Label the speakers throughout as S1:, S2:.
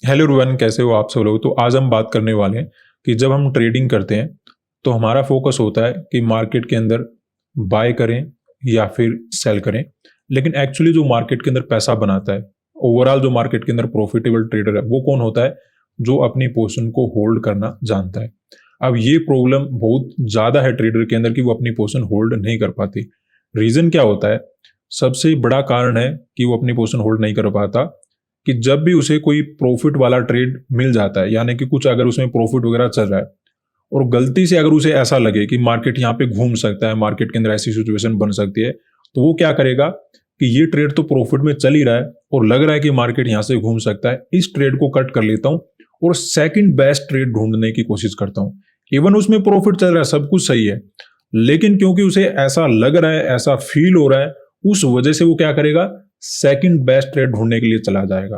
S1: Hello everyone, कैसे हो आप सब लोग। तो आज हम बात करने वाले हैं कि जब हम ट्रेडिंग करते हैं तो हमारा फोकस होता है कि मार्केट के अंदर बाय करें या फिर सेल करें। लेकिन एक्चुअली जो मार्केट के अंदर पैसा बनाता है, ओवरऑल जो मार्केट के अंदर प्रॉफिटेबल ट्रेडर है, वो कौन होता है? जो अपनी पोजीशन को होल्ड करना जानता है। अब ये प्रॉब्लम बहुत ज़्यादा है ट्रेडर के अंदर कि वो अपनी पोजीशन होल्ड नहीं कर पाती। रीज़न क्या होता है? सबसे बड़ा कारण है कि वो अपनी पोजीशन होल्ड नहीं कर पाता कि जब भी उसे कोई प्रॉफिट वाला ट्रेड मिल जाता है, यानी कि कुछ अगर उसमें प्रॉफिट वगैरह चल रहा है और गलती से अगर उसे ऐसा लगे कि मार्केट यहाँ पे घूम सकता है, मार्केट के अंदर ऐसी सिचुएशन बन सकती है, तो वो क्या करेगा कि ये ट्रेड तो प्रॉफिट में चल ही रहा है और लग रहा है कि मार्केट यहाँ से घूम सकता है, इस ट्रेड को कट कर लेता हूँ और सेकंड बेस्ट ट्रेड ढूंढने की कोशिश करता हूँ। इवन उसमें प्रॉफिट चल रहा है, सब कुछ सही है, लेकिन क्योंकि उसे ऐसा लग रहा है, ऐसा फील हो रहा है, उस वजह से वो क्या करेगा, सेकंड बेस्ट ट्रेड ढूंढने के लिए चला जाएगा।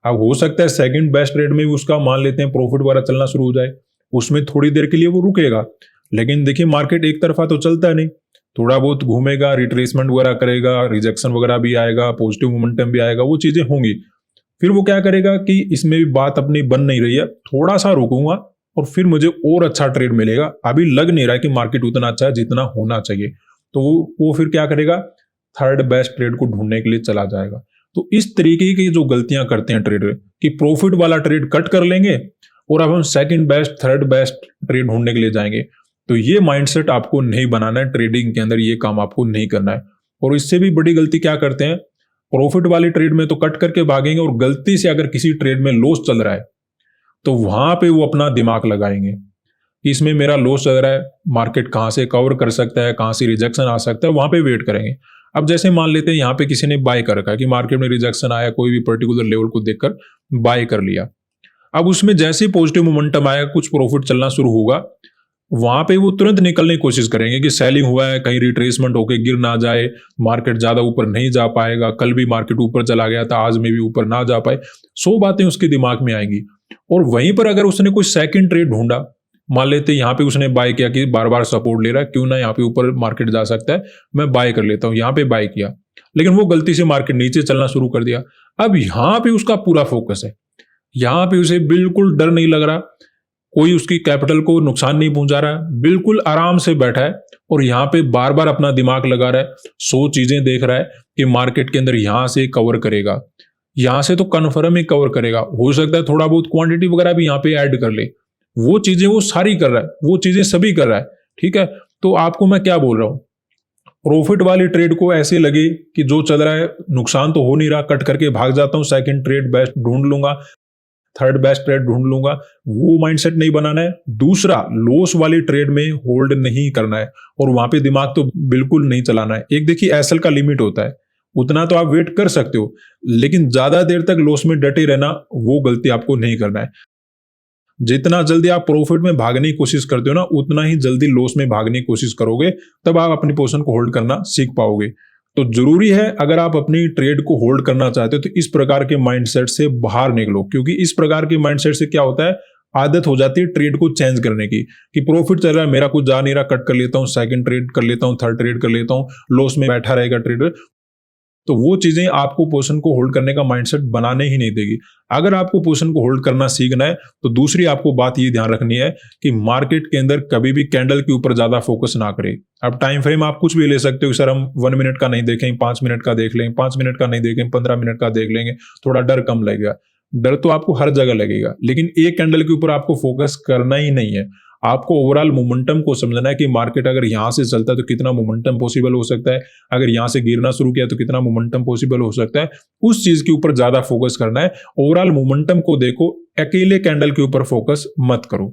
S1: अब हो सकता है सेकंड बेस्ट ट्रेड में भी उसका मान लेते हैं प्रॉफिट वगैरह चलना शुरू हो जाए, उसमें थोड़ी देर के लिए वो रुकेगा, लेकिन देखिए मार्केट एक तरफा तो चलता नहीं, थोड़ा बहुत घूमेगा, रिट्रेसमेंट वगैरह करेगा, रिजेक्शन वगैरह भी आएगा, पॉजिटिव मोमेंटम भी आएगा, वो चीजें होंगी। फिर वो क्या करेगा कि इसमें भी बात अपनी बन नहीं रही है, थोड़ा सा रुकूंगा और फिर मुझे और अच्छा ट्रेड मिलेगा, अभी लग नहीं रहा है कि मार्केट उतना अच्छा है जितना होना चाहिए, तो वो फिर क्या करेगा, थर्ड बेस्ट ट्रेड को ढूंढने के लिए चला जाएगा। तो इस तरीके की जो गलतियां करते हैं ट्रेडर कि प्रॉफिट वाला ट्रेड कट कर लेंगे और अब हम second best third best trade ढूंढने के लिए जाएंगे, तो ये माइंडसेट आपको नहीं बनाना है। ट्रेडिंग के अंदर ये काम आपको नहीं करना है। और इससे भी बड़ी गलती क्या करते हैं, प्रॉफिट वाली ट्रेड में तो कट करके भागेंगे और गलती से अगर किसी ट्रेड में लॉस चल रहा है तो वहां पे वो अपना दिमाग लगाएंगे कि इसमें मेरा लॉस चल रहा है, मार्केट कहां से कवर कर सकता है, कहां से रिजेक्शन आ सकता है, वहां पे वेट करेंगे। अब जैसे मान लेते हैं यहाँ पे किसी ने बाय कर रखा है कि मार्केट में रिजेक्शन आया, कोई भी पर्टिकुलर लेवल को देखकर बाय कर लिया। अब उसमें जैसे ही पॉजिटिव मोमेंटम आएगा, कुछ प्रॉफिट चलना शुरू होगा, वहां पे वो तुरंत निकलने की कोशिश करेंगे कि सेलिंग हुआ है, कहीं रिट्रेसमेंट होके गिर ना जाए, मार्केट ज्यादा ऊपर नहीं जा पाएगा, कल भी मार्केट ऊपर चला गया था, आज में भी ऊपर ना जा पाए, 100 बातें उसके दिमाग में आएंगी। और वहीं पर अगर उसने कोई सेकंड ट्रेड ढूंढा, मान लेते हैं यहाँ पे उसने बाय किया कि बार बार सपोर्ट ले रहा है, क्यों ना यहाँ पे ऊपर मार्केट जा सकता है, मैं बाय कर लेता हूँ, यहाँ पे बाय किया, लेकिन वो गलती से मार्केट नीचे चलना शुरू कर दिया। अब यहाँ पे उसका पूरा फोकस है, यहाँ पे उसे बिल्कुल डर नहीं लग रहा, कोई उसकी कैपिटल को नुकसान नहीं पहुंचा रहा है, बिल्कुल आराम से बैठा है और यहाँ पे बार बार अपना दिमाग लगा रहा है, 100 चीजें देख रहा है कि मार्केट के अंदर यहां से कवर करेगा, यहां से तो कन्फर्म ही कवर करेगा, हो सकता है थोड़ा बहुत क्वांटिटी वगैरह भी यहाँ पे ऐड कर ले, वो चीजें वो सारी कर रहा है, वो चीजें सभी कर रहा है। ठीक है, तो आपको मैं क्या बोल रहा हूं, प्रॉफिट वाली ट्रेड को ऐसे लगे कि जो चल रहा है नुकसान तो हो नहीं रहा, कट करके भाग जाता हूं, सेकंड ट्रेड बेस्ट ढूंढ लूंगा, थर्ड बेस्ट ट्रेड ढूंढ लूंगा, वो माइंडसेट नहीं बनाना है। दूसरा, लॉस वाली ट्रेड में होल्ड नहीं करना है और वहां पे दिमाग तो बिल्कुल नहीं चलाना है। एक देखिए एसएल का लिमिट होता है, उतना तो आप वेट कर सकते हो, लेकिन ज्यादा देर तक लॉस में डटे रहना, वो गलती आपको नहीं करना है। जितना जल्दी आप प्रॉफिट में भागने की कोशिश करते हो ना, उतना ही जल्दी लॉस में भागने की कोशिश करोगे, तब आप अपनी पोजीशन को होल्ड करना सीख पाओगे। तो जरूरी है, अगर आप अपनी ट्रेड को होल्ड करना चाहते हो तो इस प्रकार के माइंडसेट से बाहर निकलो, क्योंकि इस प्रकार के माइंडसेट से क्या होता है, आदत हो जाती है ट्रेड को चेंज करने की कि प्रॉफिट चल रहा है, मेरा कुछ जा नहीं रहा, कट कर लेता हूं, सेकंड ट्रेड कर लेता हूं, थर्ड ट्रेड कर लेता हूं, लॉस में बैठा रहेगा ट्रेडर। तो वो चीजें आपको पोजीशन को होल्ड करने का माइंडसेट बनाने ही नहीं देगी। अगर आपको पोजीशन को होल्ड करना सीखना है तो दूसरी आपको बात ये ध्यान रखनी है कि मार्केट के अंदर कभी भी कैंडल के ऊपर ज्यादा फोकस ना करें। अब टाइम फ्रेम आप कुछ भी ले सकते हो, सर हम 1 मिनट का नहीं देखें, 5 मिनट का देख लेंगे, 5 मिनट का नहीं देखें, 15 मिनट का देख लेंगे, थोड़ा डर कम लगेगा। डर तो आपको हर जगह लगेगा, लेकिन एक कैंडल के ऊपर आपको फोकस करना ही नहीं है। आपको ओवरऑल मोमेंटम को समझना है कि मार्केट अगर यहां से चलता है तो कितना मोमेंटम पॉसिबल हो सकता है, अगर यहां से गिरना शुरू किया तो कितना मोमेंटम पॉसिबल हो सकता है, उस चीज के ऊपर ज्यादा फोकस करना है। ओवरऑल मोमेंटम को देखो, अकेले कैंडल के ऊपर फोकस मत करो।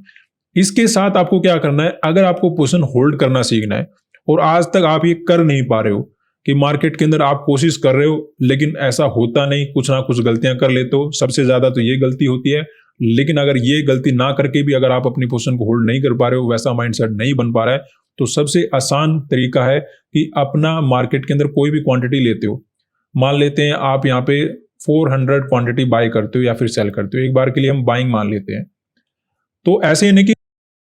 S1: इसके साथ आपको क्या करना है, अगर आपको पोजीशन होल्ड करना सीखना है और आज तक आप ये कर नहीं पा रहे हो कि मार्केट के अंदर आप कोशिश कर रहे हो लेकिन ऐसा होता नहीं, कुछ ना कुछ गलतियां कर लेते हो, सबसे ज्यादा तो ये गलती होती है। लेकिन अगर ये गलती ना करके भी अगर आप अपनी पोजीशन को होल्ड नहीं कर पा रहे हो, वैसा माइंडसेट नहीं बन पा रहा है, तो सबसे आसान तरीका है कि अपना मार्केट के अंदर कोई भी क्वांटिटी लेते हो, मान लेते हैं आप यहाँ पे 400 क्वांटिटी बाय करते हो या फिर सेल करते हो, एक बार के लिए हम बाइंग मान लेते हैं, तो ऐसे नहीं कि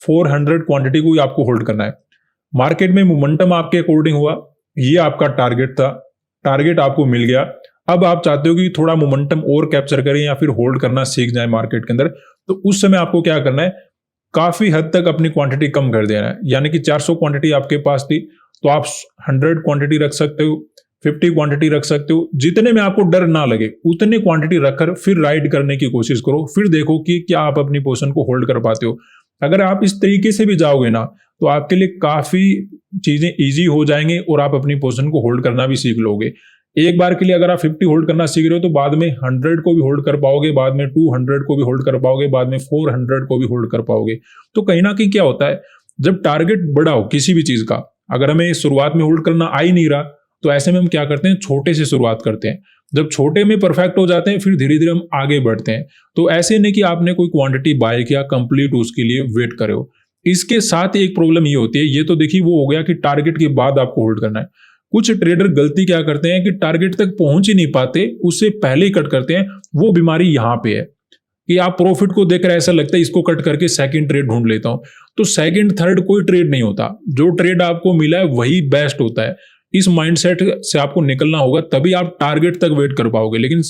S1: 400 क्वांटिटी को ही आपको होल्ड करना है। मार्केट में मोमेंटम आपके अकॉर्डिंग हुआ, ये आपका टारगेट था, टारगेट आपको मिल गया, अब आप चाहते हो कि थोड़ा मोमेंटम और कैप्चर करें या फिर होल्ड करना सीख जाए मार्केट के अंदर, तो उस समय आपको क्या करना है, काफी हद तक अपनी क्वांटिटी कम कर देना है। यानी कि 400 क्वांटिटी आपके पास थी तो आप 100 क्वांटिटी रख सकते हो, 50 क्वांटिटी रख सकते हो, जितने में आपको डर ना लगे उतने क्वांटिटी रखकर फिर राइड करने की कोशिश करो। फिर देखो कि क्या आप अपनी पोजीशन को होल्ड कर पाते हो। अगर आप इस तरीके से भी जाओगे ना तो आपके लिए काफी चीजें इजी हो जाएंगी और आप अपनी पोजीशन को होल्ड करना भी सीख लोगे। एक बार के लिए अगर आप 50 होल्ड करना सीख रहे हो तो बाद में 100 को भी होल्ड कर पाओगे, बाद में 200 को भी होल्ड कर पाओगे, बाद में 400 को भी होल्ड कर पाओगे। तो कहीं ना कहीं क्या होता है, जब टारगेट बड़ा हो किसी भी चीज का, अगर हमें शुरुआत में होल्ड करना आ ही नहीं रहा तो ऐसे में हम क्या करते हैं, छोटे से शुरुआत करते हैं। जब छोटे में परफेक्ट हो जाते हैं फिर धीरे धीरे हम आगे बढ़ते हैं। तो ऐसे नहीं कि आपने कोई क्वांटिटी बाय किया, कंप्लीट उसके लिए वेट करे हो। इसके साथ एक प्रॉब्लम ये होती है, ये तो देखिए वो हो गया कि टारगेट के बाद आपको होल्ड करना है। कुछ ट्रेडर गलती क्या करते हैं कि टारगेट तक पहुंच ही नहीं पाते, उससे पहले ही कट करते हैं। वो बीमारी यहां पे है कि आप प्रॉफिट को देखकर ऐसा लगता है इसको कट करके सेकंड ट्रेड ढूंढ लेता हूं। तो सेकंड थर्ड कोई ट्रेड नहीं होता, जो ट्रेड आपको मिला है वही बेस्ट होता है। इस माइंडसेट से आपको निकलना होगा, तभी आप टारगेट तक वेट कर पाओगे। लेकिन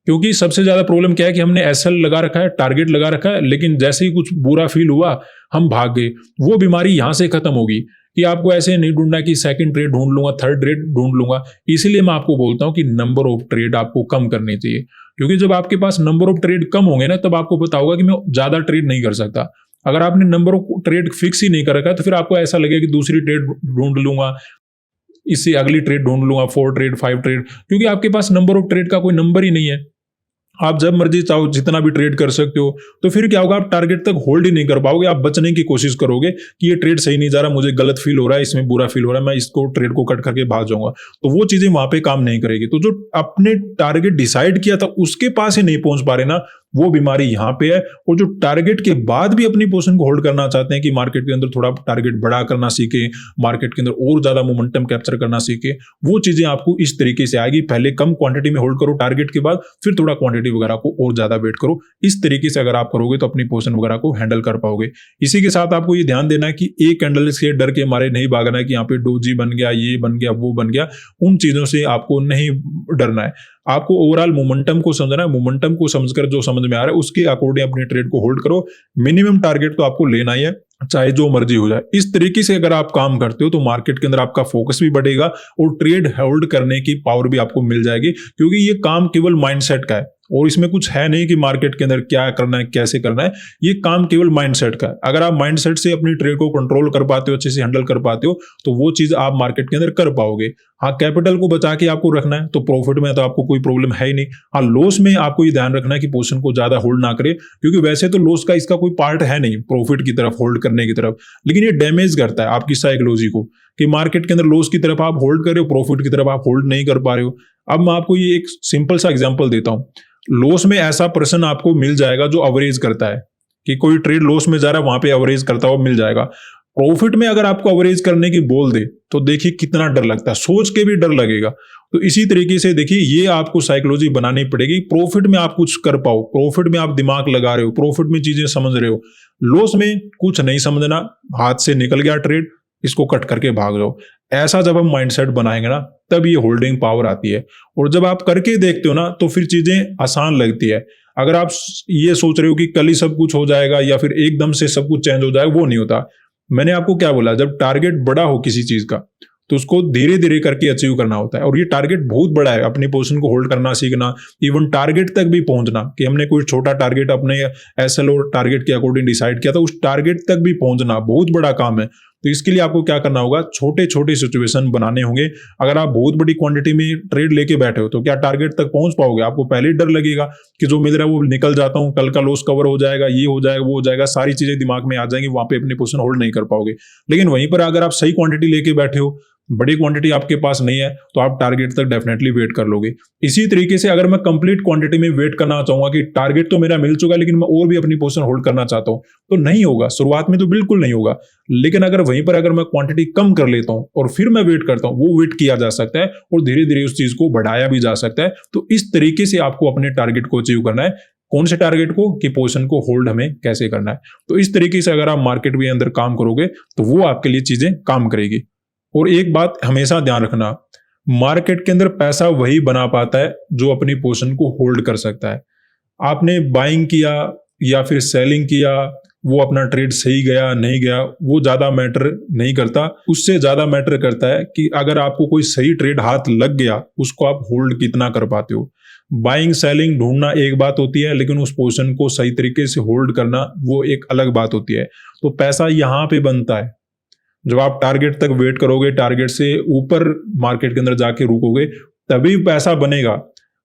S1: क्योंकि सबसे ज्यादा प्रॉब्लम क्या है कि हमने एसएल लगा रखा है, टारगेट लगा रखा है, लेकिन जैसे ही कुछ बुरा फील हुआ हम भाग गए। वो बीमारी यहां से खत्म होगी कि आपको ऐसे नहीं ढूंढना कि सेकंड ट्रेड ढूंढ लूंगा, थर्ड ट्रेड ढूंढ लूंगा। इसीलिए मैं आपको बोलता हूं कि नंबर ऑफ ट्रेड आपको कम करनी चाहिए, क्योंकि जब आपके पास नंबर ऑफ ट्रेड कम होंगे ना तब आपको पता होगा कि मैं ज्यादा ट्रेड नहीं कर सकता। अगर आपने नंबर ऑफ ट्रेड फिक्स ही नहीं कर रखा तो फिर आपको ऐसा लगेगा कि दूसरी ट्रेड ढूंढ लूंगा, इससे अगली ट्रेड ढूंढ लूंगा, 4 ट्रेड 5 ट्रेड, क्योंकि आपके पास नंबर ऑफ ट्रेड का कोई नंबर ही नहीं है। आप जब मर्जी चाहो जितना भी ट्रेड कर सकते हो। तो फिर क्या होगा, आप टारगेट तक होल्ड ही नहीं कर पाओगे। आप बचने की कोशिश करोगे कि ये ट्रेड सही नहीं जा रहा, मुझे गलत फील हो रहा है, इसमें बुरा फील हो रहा है, मैं इसको ट्रेड को कट करके भाग जाऊंगा। तो वो चीजें वहां पे काम नहीं करेगी। तो जो आपने टारगेट डिसाइड किया था उसके पास ही नहीं पहुंच पा रहे ना, वो बीमारी यहां पे है। और जो टारगेट के बाद भी अपनी पोजीशन को होल्ड करना चाहते हैं कि मार्केट के अंदर थोड़ा टारगेट बड़ा करना सीखे, मार्केट के अंदर और ज्यादा मोमेंटम कैप्चर करना सीखे, वो चीजें आपको इस तरीके से आएगी। पहले कम क्वांटिटी में होल्ड करो टारगेट के बाद, फिर थोड़ा क्वांटिटी वगैरह को और ज्यादा वेट करो। इस तरीके से अगर आप करोगे तो अपनी पोजीशन वगैरह को हैंडल कर पाओगे। इसी के साथ आपको ये ध्यान देना है कि एक कैंडल के डर के मारे नहीं भागना है कि यहाँ पे डोजी बन गया, ये बन गया, वो बन गया। उन चीजों से आपको नहीं डरना है। आपको ओवरऑल मोमेंटम को समझना है। मोमेंटम को समझकर जो समझ में आ रहा है उसके अकॉर्डिंग अपने ट्रेड को होल्ड करो। मिनिमम टारगेट तो आपको लेना ही है, चाहे जो मर्जी हो जाए। इस तरीके से अगर आप काम करते हो तो मार्केट के अंदर आपका फोकस भी बढ़ेगा और ट्रेड होल्ड करने की पावर भी आपको मिल जाएगी, क्योंकि ये काम केवल माइंडसेट का है और इसमें कुछ है नहीं कि मार्केट के अंदर क्या करना है, कैसे करना है। ये काम केवल माइंडसेट का है। अगर आप माइंडसेट से अपनी ट्रेड को कंट्रोल कर पाते हो, अच्छे से हैंडल कर पाते हो, तो वो चीज आप मार्केट के अंदर कर पाओगे। हाँ, कैपिटल को बचा के आपको रखना है, तो प्रॉफिट में तो आपको कोई प्रॉब्लम है ही नहीं। हाँ, लॉस में आपको ये ध्यान रखना है कि पोजीशन को ज्यादा होल्ड ना करे, क्योंकि वैसे तो लॉस का इसका कोई पार्ट है नहीं प्रॉफिट की तरफ होल्ड करने की तरफ, लेकिन ये डैमेज करता है आपकी साइकोलॉजी को कि मार्केट के अंदर लॉस की तरफ आप होल्ड कर रहे हो, प्रॉफिट की तरफ आप होल्ड नहीं कर पा रहे हो। अब मैं आपको ये एक सिंपल सा एग्जांपल देता हूं। लॉस में ऐसा पर्सन आपको मिल जाएगा जो एवरेज करता है, कि कोई ट्रेड लॉस में जा रहा है वहां पे एवरेज करता हुआ मिल जाएगा। प्रॉफिट में अगर आपको एवरेज करने की बोल दे तो देखिए कितना डर लगता है, सोच के भी डर लगेगा। तो इसी तरीके से देखिए ये आपको साइकोलॉजी बनानी पड़ेगी। प्रॉफिट में आप कुछ कर पाओ, प्रॉफिट में आप दिमाग लगा रहे हो, प्रॉफिट में चीजें समझ रहे हो। लॉस में कुछ नहीं समझना, हाथ से निकल गया ट्रेड, इसको कट करके भाग जाओ। ऐसा जब हम माइंडसेट बनाएंगे ना तब ये होल्डिंग पावर आती है। और जब आप करके देखते हो ना तो फिर चीजें आसान लगती है। अगर आप ये सोच रहे हो कि कल ही सब कुछ हो जाएगा या फिर एकदम से सब कुछ चेंज हो जाएगा, वो नहीं होता। मैंने आपको क्या बोला, जब टारगेट बड़ा हो किसी चीज का तो उसको धीरे धीरे करके अचीव करना होता है। और ये टारगेट बहुत बड़ा है, अपनी पोजीशन को होल्ड करना सीखना, इवन टारगेट तक भी पहुंचना, कि हमने कोई छोटा टारगेट अपने एसएल और टारगेट के अकॉर्डिंग डिसाइड किया था, उस टारगेट तक भी पहुंचना बहुत बड़ा काम है। तो इसके लिए आपको क्या करना होगा, छोटे छोटे सिचुएशन बनाने होंगे। अगर आप बहुत बड़ी क्वांटिटी में ट्रेड लेके बैठे हो तो क्या टारगेट तक पहुंच पाओगे? आपको पहले ही डर लगेगा कि जो मिल रहा है वो निकल जाता हूं, कल का लॉस कवर हो जाएगा, ये हो जाएगा, वो हो जाएगा, सारी चीजें दिमाग में आ जाएंगी, वहां पे अपनी पोजीशन होल्ड नहीं कर पाओगे। लेकिन वहीं पर अगर आप सही क्वांटिटी लेके बैठे हो, बड़ी क्वांटिटी आपके पास नहीं है, तो आप टारगेट तक डेफिनेटली वेट कर लोगे। इसी तरीके से अगर मैं कंप्लीट क्वांटिटी में वेट करना चाहूंगा कि टारगेट तो मेरा मिल चुका है लेकिन मैं और भी अपनी पोजीशन होल्ड करना चाहता हूं, तो नहीं होगा, शुरुआत में तो बिल्कुल नहीं होगा। लेकिन अगर वहीं पर अगर मैं क्वांटिटी कम कर लेता हूं और फिर मैं वेट करता हूं, वो वेट किया जा सकता है और धीरे धीरे उस चीज को बढ़ाया भी जा सकता है। तो इस तरीके से आपको अपने टारगेट को अचीव करना है। कौन से टारगेट को, कि पोजीशन को होल्ड हमें कैसे करना है। तो इस तरीके से अगर आप मार्केट के अंदर काम करोगे तो वो आपके लिए चीजें काम करेगी। और एक बात हमेशा ध्यान रखना, मार्केट के अंदर पैसा वही बना पाता है जो अपनी पोजीशन को होल्ड कर सकता है। आपने बाइंग किया या फिर सेलिंग किया, वो अपना ट्रेड सही गया नहीं गया वो ज्यादा मैटर नहीं करता। उससे ज्यादा मैटर करता है कि अगर आपको कोई सही ट्रेड हाथ लग गया, उसको आप होल्ड कितना कर पाते हो। बाइंग सेलिंग ढूंढना एक बात होती है, लेकिन उस पोजीशन को सही तरीके से होल्ड करना वो एक अलग बात होती है। तो पैसा यहां पे बनता है जब आप टारगेट तक वेट करोगे, टारगेट से ऊपर मार्केट के अंदर जाके रुकोगे, तभी पैसा बनेगा।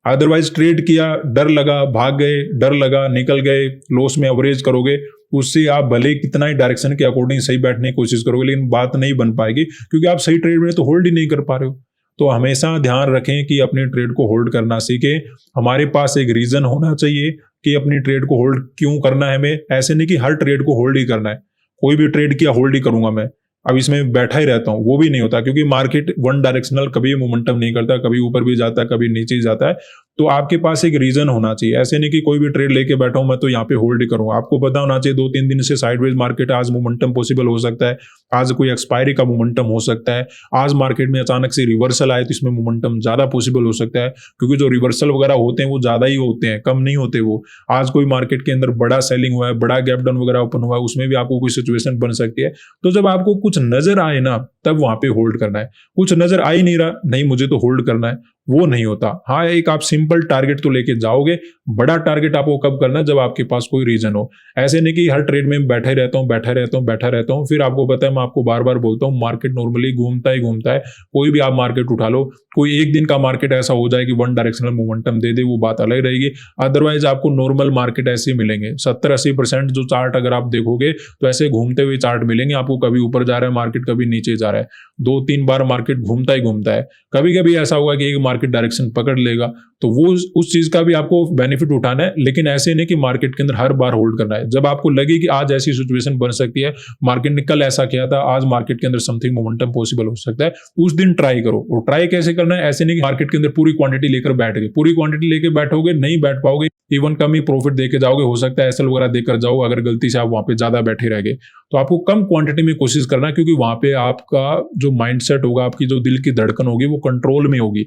S1: अदरवाइज ट्रेड किया, डर लगा, भाग गए, डर लगा, निकल गए, लॉस में एवरेज करोगे, उससे आप भले कितना ही डायरेक्शन के अकॉर्डिंग सही बैठने की कोशिश करोगे, लेकिन बात नहीं बन पाएगी क्योंकि आप सही ट्रेड में तो होल्ड ही नहीं कर पा रहे हो। तो हमेशा ध्यान रखें कि अपने ट्रेड को होल्ड करना सीखें। हमारे पास एक रीजन होना चाहिए कि अपनी ट्रेड को होल्ड क्यों करना है हमें। ऐसे नहीं कि हर ट्रेड को होल्ड ही करना है, कोई भी ट्रेड किया होल्ड ही करूंगा मैं, अब इसमें बैठा ही रहता हूं, वो भी नहीं होता क्योंकि मार्केट वन डायरेक्शनल कभी मोमेंटम नहीं करता, कभी ऊपर भी जाता है, कभी नीचे जाता है। तो आपके पास एक रीजन होना चाहिए। ऐसे नहीं कि कोई भी ट्रेड लेके बैठा हूं मैं तो यहाँ पे होल्ड ही करूंगा। आपको पता होना चाहिए 2-3 दिन से साइडवेज मार्केट है, आज मोमेंटम पॉसिबल हो सकता है, आज कोई एक्सपायरी का मोमेंटम हो सकता है, आज मार्केट में अचानक से रिवर्सल आए तो इसमें मोमेंटम ज्यादा पॉसिबल हो सकता है क्योंकि जो रिवर्सल वगैरह होते हैं वो ज्यादा ही होते हैं, कम नहीं होते वो। आज कोई मार्केट के अंदर बड़ा सेलिंग हुआ है, बड़ा गैप डाउन वगैरह ओपन हुआ है, उसमें भी आपको कोई सिचुएशन बन सकती है। तो जब आपको कुछ नजर आए ना, तब वहां पे होल्ड करना है। कुछ नजर आ ही नहीं रहा, नहीं मुझे तो होल्ड करना है, वो नहीं होता। हाँ, एक आप सिंपल टारगेट तो लेके जाओगे, बड़ा टारगेट आपको कब करना है, जब आपके पास कोई रीजन हो। ऐसे नहीं कि हर ट्रेड में बैठा रहता हूँ। फिर आपको पता है, मैं आपको बार बार बोलता हूँ, मार्केट नॉर्मली घूमता ही घूमता है। कोई भी आप मार्केट उठा लो, कोई एक दिन का मार्केट ऐसा हो जाए कि वन डायरेक्शनल मोमेंटम दे दे, वो बात अलग रहेगी। अदरवाइज आपको नॉर्मल मार्केट ऐसे ही मिलेंगे। 70-80% जो चार्ट अगर आप देखोगे तो ऐसे घूमते हुए चार्ट मिलेंगे आपको। कभी ऊपर जा रहा है मार्केट, कभी नीचे जा रहा है, 2-3 बार मार्केट घूमता ही घूमता है। कभी कभी ऐसा होगा कि एक मार्केट डायरेक्शन पकड़ लेगा, तो वो उस चीज का भी आपको बेनिफिट उठाना है। लेकिन ऐसे नहीं कि मार्केट के अंदर हर बार होल्ड करना है। जब आपको लगे कि आज ऐसी सिचुएशन बन सकती है, मार्केट ने कल ऐसा किया था, आज मार्केट के अंदर समथिंग मोमेंटम पॉसिबल हो सकता है, उस दिन ट्राई करो। और ट्राई कैसे करना है, ऐसे नहीं कि मार्केट के अंदर पूरी क्वांटिटी लेकर बैठ गए। पूरी क्वांटिटी लेकर बैठोगे, नहीं बैठ पाओगे, इवन कम ही प्रॉफिट देके जाओगे। हो सकता है एसएल वगैरह देकर जाओ, अगर गलती से आप वहां पे ज्यादा बैठे रह गए। तो आपको कम क्वांटिटी में कोशिश करना है क्योंकि वहां पे आपका जो माइंडसेट होगा, आपकी जो दिल की धड़कन होगी, वो कंट्रोल में होगी।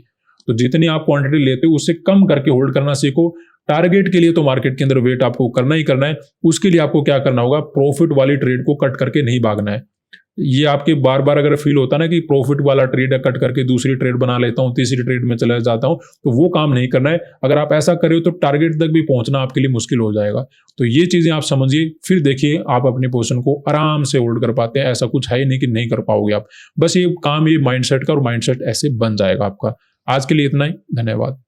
S1: तो जितनी आप क्वांटिटी लेते हो उससे कम करके होल्ड करना सीखो। टारगेट के लिए तो मार्केट के अंदर वेट आपको करना ही करना है। उसके लिए आपको क्या करना होगा, प्रॉफिट वाली ट्रेड को कट करके नहीं भागना है। ये आपके बार बार अगर फील होता है ना कि प्रॉफिट वाला ट्रेड है, कट करके दूसरी ट्रेड बना लेता हूं, तीसरी ट्रेड में चला जाता हूं, तो वो काम नहीं करना है। अगर आप ऐसा करें तो टारगेट तक भी पहुंचना आपके लिए मुश्किल हो जाएगा। तो ये चीजें आप समझिए, फिर देखिए आप अपनी पोजीशन को आराम से होल्ड कर पाते हैं। ऐसा कुछ है ही नहीं कि नहीं कर पाओगे आप, बस ये काम ये माइंडसेट का, और माइंडसेट ऐसे बन जाएगा आपका। आज के लिए इतना ही, धन्यवाद।